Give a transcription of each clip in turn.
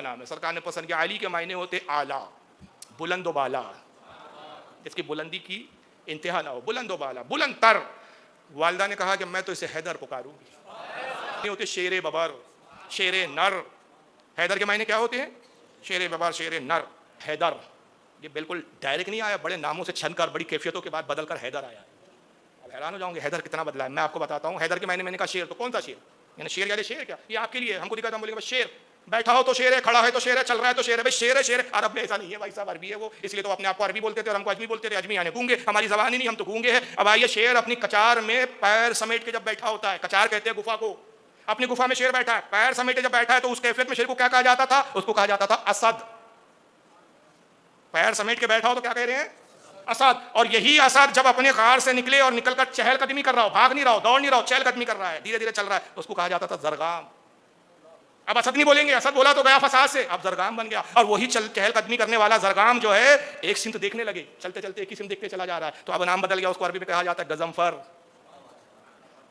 नाम है, सरकार ने पसंद किया। अली के मायने होते आला, बुलंद बाला, इसकी बुलंदी की इंतहा ना हो, बुलंद बाला, बुलंद तर। वालदा ने कहा कि मैं तो इसे हैदर पुकारूंगी। ये होते शेर बबर, शेर नर। हैदर के मायने क्या होते हैं? शेर बबर, शेर नर, हैदर। ये बिल्कुल डायरेक्ट नहीं आया, बड़े नामों से छन कर, बड़ी कैफियतों के बाद बदल कर हैदर आया। अब हैरान हो जाओगे हैदर कितना बदला है। मैं आपको बताता हूँ हैदर के मायने। मैंने कहा शेर, तो कौन सा शेर? यानी शेर यानी शेर क्या? ये आपके लिए, हमको दिखाता, बोलेंगे शेर बैठा हो तो शेर है, खड़ा है तो शेर है, चल रहा है तो शेर है। भाई शेर है, शेर है। अरब में ऐसा नहीं है भाई साहब, अरबी है वो, इसलिए तो अपने आप को अरबी बोलते थे और हमको अजमी बोलते थे। अजमी यानी गूंगे, हमारी जबान ही नहीं, हम तो गूंगे हैं। अब आइए, शेर अपनी कचार में पैर समेट के जब बैठा होता है, कचार कहते हैं गुफा को, अपनी गुफा में शेर बैठा है, पैर समेटे जब बैठा है, तो उस कैफियत में शेर को क्या कहा जाता था? उसको कहा जाता था असद। पैर समेट के बैठा हो तो क्या कह रहे हैं? असद। और यही असद जब अपने गार से निकले और निकलकर चहलकदमी कर रहा हो, भाग नहीं रहा हो, दौड़ नहीं रहा हो, चहलकदमी कर रहा है, धीरे धीरे चल रहा है, तो उसको कहा जाता था जरगाम। अब असद नहीं बोलेंगे, असद बोला तो गया फसाद से, अब जरगाम बन गया। और वही चहलकदमी करने वाला जरगाम जो है, एक सिमत देखने लगे, चलते चलते एक ही सिमत देखते चला जा रहा है, तो अब नाम बदल गया, उसको अरबी में कहा जाता है गजमफर।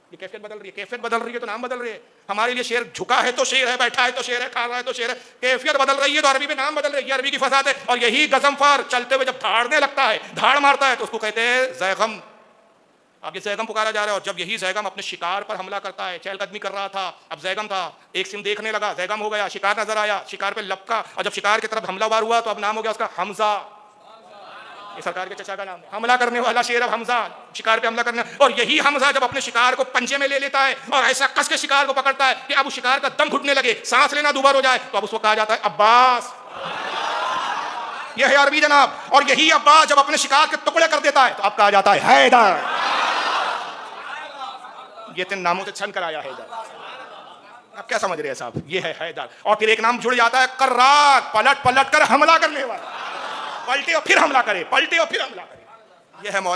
ये कैफियत बदल रही है, कैफियत बदल रही है तो नाम बदल रही है। हमारे लिए शेर झुका है तो शेर है, बैठा है तो शेर है, खा रहा है तो शेर है। कैफियत बदल रही है तो अरबी में नाम बदल रही है, अरबी की फसाद है। और यही गजमफर चलते हुए जब धाड़ने लगता है, धाड़ मारता है, तो उसको कहते हैं जैगम। अब ये जैगम पुकारा जा रहा है। और जब यही जैगम अपने शिकार पर हमला करता है, चहलकदमी कर रहा था, अब जैगम था, एक सिम देखने लगा, जैगम हो गया, शिकार नजर आया, शिकार पे लपका, और जब शिकार की तरफ हमलावर हुआ तो अब नाम हो गया उसका हमजा। ये सरकार के चचा का नाम है, हमला करने वाला शेर अब हमजा, शिकार पे हमला करने। और यही हमजा जब अपने शिकार को पंजे में ले लेता है और ऐसा कस के शिकार को पकड़ता है कि अब उस शिकार का दम घुटने लगे, सांस लेना दुबार हो जाए, तो अब उसको कहा जाता है अब्बास। यह है अरबी जनाब। और यही अब्बास जब अपने शिकार के टुकड़े कर देता है, तो अब कहा जाता है हैदर। ये 3 नामों से छन कर आया हैदर। आप क्या समझ रहे हैं साहब? ये है हैदर। और फिर एक नाम जुड़ जाता है कर्रात, पलट पलट कर हमला करने वाला, पलटे और फिर हमला करे, पलटे और फिर हमला करे। यह है मौला।